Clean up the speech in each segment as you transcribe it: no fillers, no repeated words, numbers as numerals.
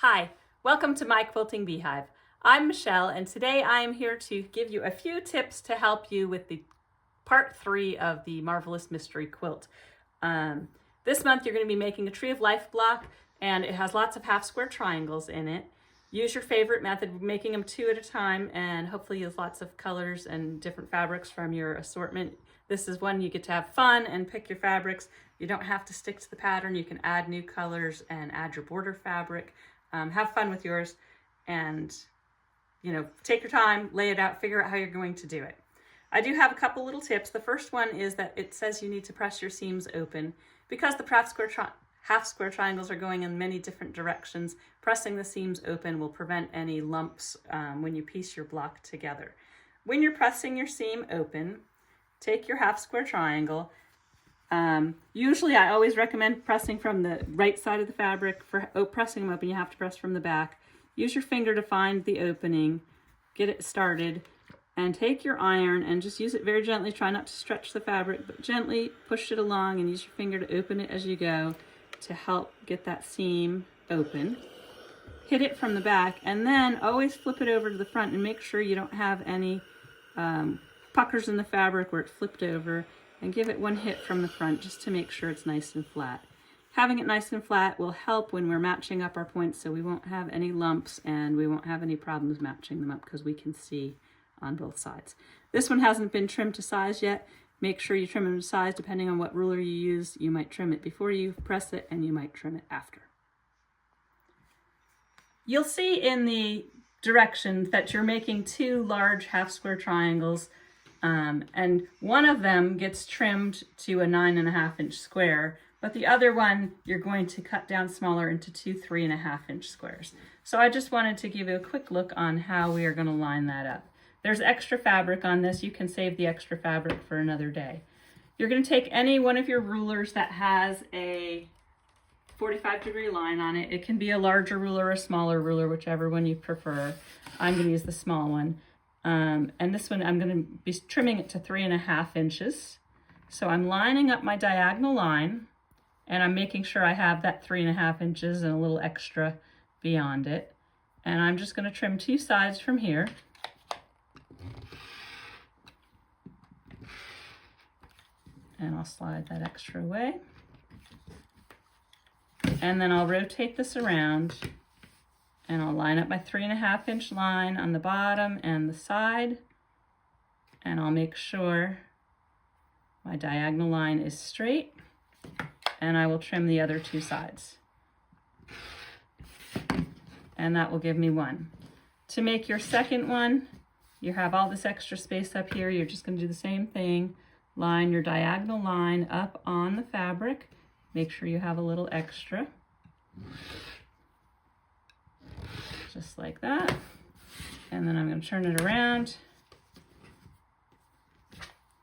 Hi, welcome to my Quilting Beehive. I'm Michelle, and today I am here to give you a few tips to help you with the part 3 of the Marvelous Mystery Quilt. This month you're going to be making a Tree of Life block, and it has lots of half square triangles in it. Use your favorite method, making them 2 at a time, and hopefully use lots of colors and different fabrics from your assortment. This is one you get to have fun and pick your fabrics. You don't have to stick to the pattern. You can add new colors and add your border fabric. Have fun with yours and, take your time, lay it out, figure out how you're going to do it. I do have a couple little tips. The first one is that it says you need to press your seams open. Because the half square triangles are going in many different directions, pressing the seams open will prevent any lumps when you piece your block together. When you're pressing your seam open, take your half square triangle. Usually I always recommend pressing from the right side of the fabric. For pressing them open, you have to press from the back. Use your finger to find the opening, get it started, and take your iron and just use it very gently. Try not to stretch the fabric, but gently push it along and use your finger to open it as you go to help get that seam open. Hit it from the back, and then always flip it over to the front and make sure you don't have any puckers in the fabric where it's flipped over, and give it one hit from the front just to make sure it's nice and flat. Having it nice and flat will help when we're matching up our points, so we won't have any lumps and we won't have any problems matching them up because we can see on both sides. This one hasn't been trimmed to size yet. Make sure you trim it to size depending on what ruler you use. You might trim it before you press it, and you might trim it after. You'll see in the directions that you're making 2 large half square triangles. And one of them gets trimmed to a 9.5 inch square, but the other one you're going to cut down smaller into 2 3.5 inch squares. So I just wanted to give you a quick look on how we are going to line that up. There's extra fabric on this. You can save the extra fabric for another day. You're going to take any one of your rulers that has a 45-degree line on it. It can be a larger ruler or a smaller ruler, whichever one you prefer. I'm going to use the small one. And this one I'm going to be trimming it to 3.5 inches. So I'm lining up my diagonal line, and I'm making sure I have that 3.5 inches and a little extra beyond it. And I'm just going to trim 2 sides from here. And I'll slide that extra away. And then I'll rotate this around, and I'll line up my 3.5 inch line on the bottom and the side, and I'll make sure my diagonal line is straight, and I will trim the other 2 sides. And that will give me 1. To make your second one, you have all this extra space up here. You're just going to do the same thing. Line your diagonal line up on the fabric. Make sure you have a little extra. Just like that. And then I'm going to turn it around.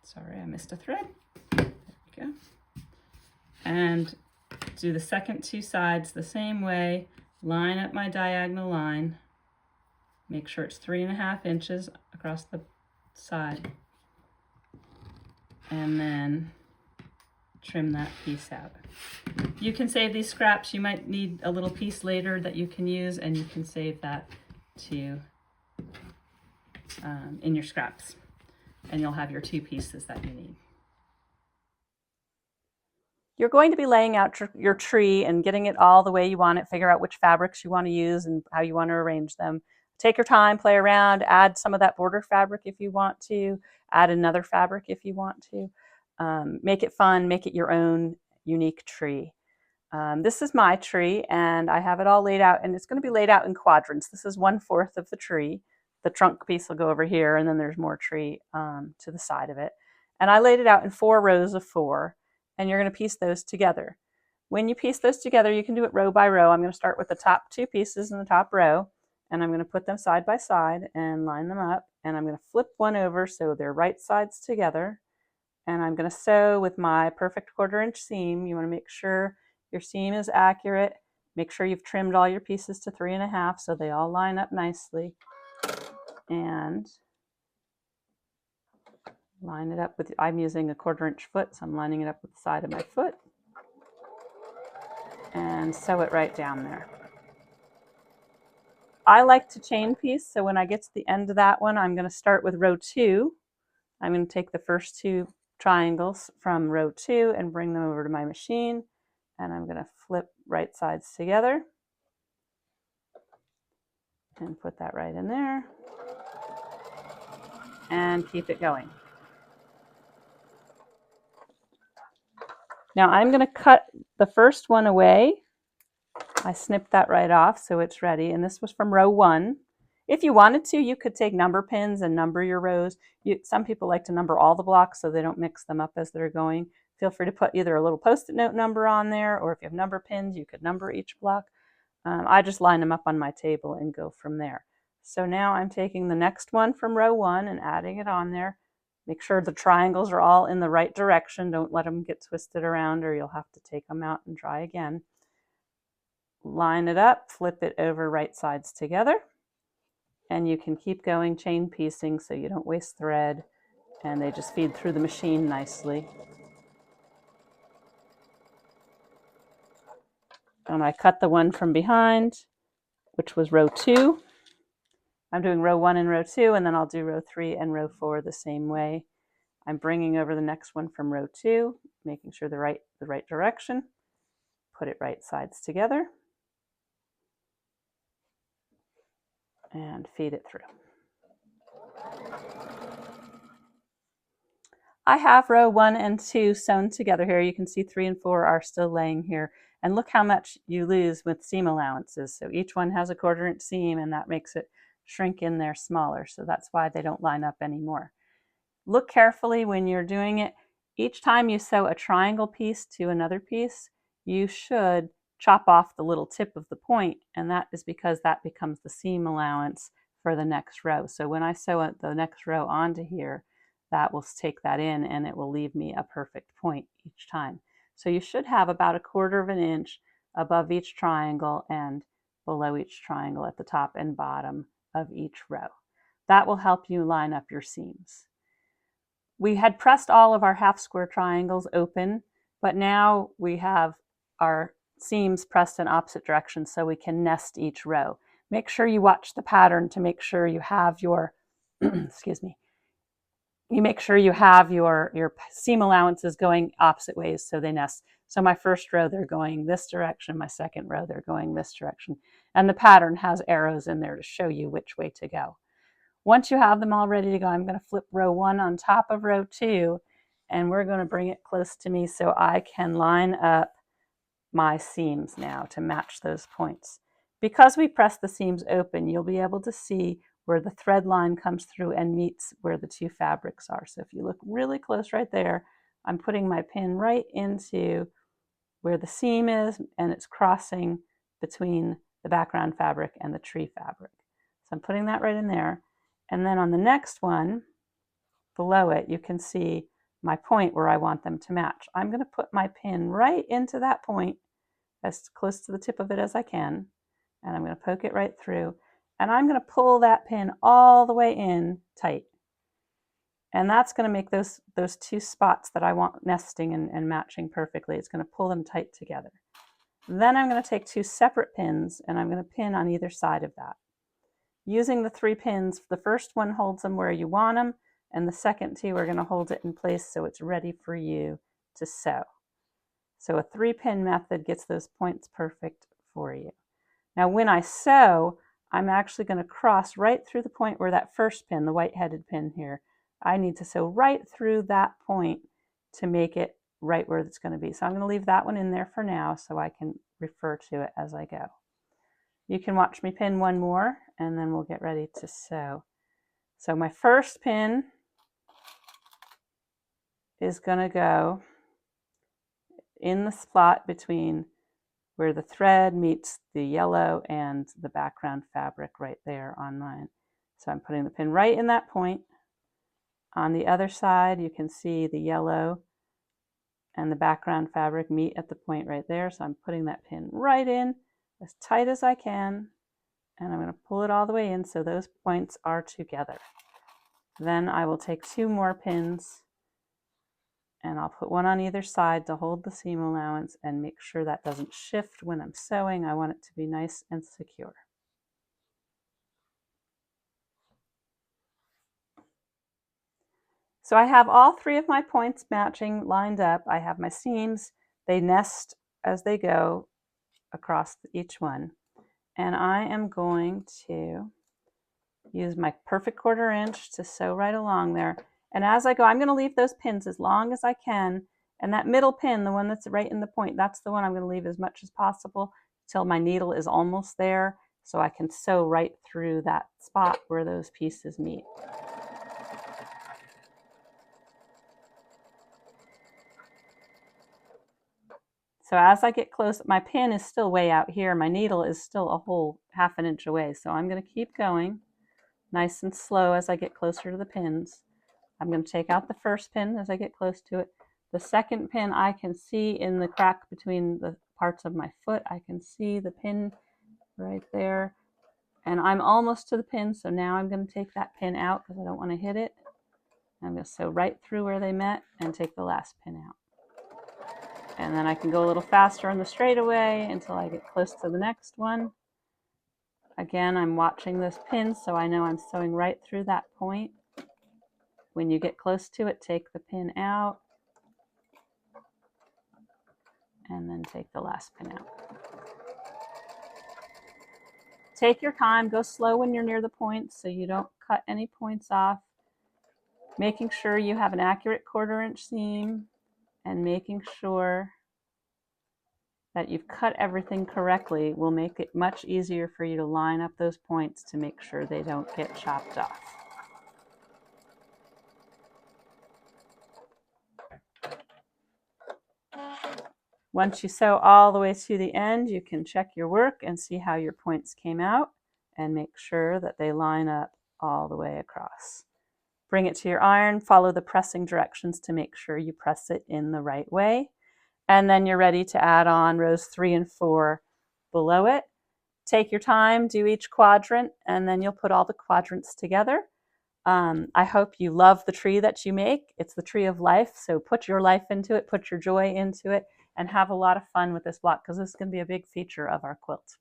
Sorry, I missed a thread. There we go. And do the second 2 sides the same way. Line up my diagonal line. Make sure it's 3.5 inches across the side. And then trim that piece out. You can save these scraps. You might need a little piece later that you can use, and you can save that to in your scraps, and you'll have your 2 pieces that you need. You're going to be laying out your tree and getting it all the way you want it. Figure out which fabrics you want to use and how you want to arrange them. Take your time, play around, add some of that border fabric if you want to, add another fabric if you want to. Make it fun, make it your own unique tree. This is my tree, and I have it all laid out, and it's going to be laid out in quadrants. This is 1/4 of the tree. The trunk piece will go over here, and then there's more tree to the side of it. And I laid it out in 4 rows of 4, and you're going to piece those together. When you piece those together, you can do it row by row. I'm going to start with the top 2 pieces in the top row, and I'm going to put them side by side and line them up, and I'm going to flip one over so they're right sides together. And I'm going to sew with my perfect 1/4 inch seam. You want to make sure your seam is accurate. Make sure you've trimmed all your pieces to 3.5 so they all line up nicely. And line it up with, I'm using a 1/4 inch foot, so I'm lining it up with the side of my foot. And sew it right down there. I like to chain piece, so when I get to the end of that one, I'm going to start with row 2. I'm going to take the first 2 triangles from row 2 and bring them over to my machine, and I'm going to flip right sides together and put that right in there and keep it going. Now I'm going to cut the first one away. I snipped that right off so it's ready, and this was from row 1. If you wanted to, you could take number pins and number your rows. Some people like to number all the blocks so they don't mix them up as they're going. Feel free to put either a little post-it note number on there, or if you have number pins, you could number each block. I just line them up on my table and go from there. So now I'm taking the next one from row 1 and adding it on there. Make sure the triangles are all in the right direction. Don't let them get twisted around or you'll have to take them out and try again. Line it up, flip it over right sides together, and you can keep going chain piecing so you don't waste thread, and they just feed through the machine nicely. And I cut the one from behind, which was row 2. I'm doing row 1 and row 2, and then I'll do row 3 and row 4 the same way. I'm bringing over the next one from row 2, making sure the right direction. Put it right sides together and feed it through. I have row 1 and 2 sewn together here. You can see 3 and 4 are still laying here. And look how much you lose with seam allowances. So each one has a 1/4 inch seam, and that makes it shrink in there smaller. So that's why they don't line up anymore. Look carefully when you're doing it. Each time you sew a triangle piece to another piece, you should chop off the little tip of the point, and that is because that becomes the seam allowance for the next row. So when I sew the next row onto here, that will take that in and it will leave me a perfect point each time. So you should have about a 1/4 inch above each triangle and below each triangle at the top and bottom of each row. That will help you line up your seams. We had pressed all of our half square triangles open, but now we have our seams pressed in opposite directions so we can nest each row. Make sure you watch the pattern to make sure you have your, excuse me, you make sure you have your seam allowances going opposite ways so they nest. So my first row, they're going this direction. My second row, they're going this direction. And the pattern has arrows in there to show you which way to go. Once you have them all ready to go, I'm going to flip row 1 on top of row 2, and we're going to bring it close to me so I can line up my seams now to match those points. Because we press the seams open, you'll be able to see where the thread line comes through and meets where the 2 fabrics are. So if you look really close right there, I'm putting my pin right into where the seam is, and it's crossing between the background fabric and the tree fabric. So I'm putting that right in there. And then on the next one, below it, you can see my point where I want them to match. I'm going to put my pin right into that point, as close to the tip of it as I can, and I'm going to poke it right through, and I'm going to pull that pin all the way in tight. And that's going to make those 2 spots that I want nesting and matching perfectly. It's going to pull them tight together. Then I'm going to take 2 separate pins, and I'm going to pin on either side of that. Using the 3 pins, the first one holds them where you want them, and the second 2 are going to hold it in place so it's ready for you to sew. So a 3-pin method gets those points perfect for you. Now when I sew, I'm actually going to cross right through the point where that first pin, the white-headed pin here, I need to sew right through that point to make it right where it's going to be. So I'm going to leave that one in there for now so I can refer to it as I go. You can watch me pin one more, and then we'll get ready to sew. So my first pin is going to go in the spot between where the thread meets the yellow and the background fabric right there on mine. So I'm putting the pin right in that point. On the other side, you can see the yellow and the background fabric meet at the point right there. So I'm putting that pin right in as tight as I can, and I'm going to pull it all the way in so those points are together. Then I will take 2 more pins, and I'll put one on either side to hold the seam allowance and make sure that doesn't shift when I'm sewing. I want it to be nice and secure. So I have all three of my points matching, lined up. I have my seams. They nest as they go across each one. And I am going to use my perfect 1/4 inch to sew right along there. And as I go, I'm going to leave those pins as long as I can. And that middle pin, the one that's right in the point, that's the one I'm going to leave as much as possible till my needle is almost there, so I can sew right through that spot where those pieces meet. So as I get close, my pin is still way out here. My needle is still a whole 1/2 inch away. So I'm going to keep going nice and slow as I get closer to the pins. I'm going to take out the first pin as I get close to it. The second pin I can see in the crack between the parts of my foot. I can see the pin right there. And I'm almost to the pin, so now I'm going to take that pin out because I don't want to hit it. I'm going to sew right through where they met and take the last pin out. And then I can go a little faster on the straightaway until I get close to the next one. Again, I'm watching this pin, so I know I'm sewing right through that point. When you get close to it, take the pin out and then take the last pin out. Take your time, go slow when you're near the points so you don't cut any points off. Making sure you have an accurate 1/4 inch seam and making sure that you've cut everything correctly will make it much easier for you to line up those points to make sure they don't get chopped off. Once you sew all the way to the end, you can check your work and see how your points came out and make sure that they line up all the way across. Bring it to your iron, follow the pressing directions to make sure you press it in the right way. And then you're ready to add on rows 3 and 4 below it. Take your time, do each quadrant, and then you'll put all the quadrants together. I hope you love the tree that you make. It's the tree of life, so put your life into it, put your joy into it, and have a lot of fun with this block because this is going to be a big feature of our quilt.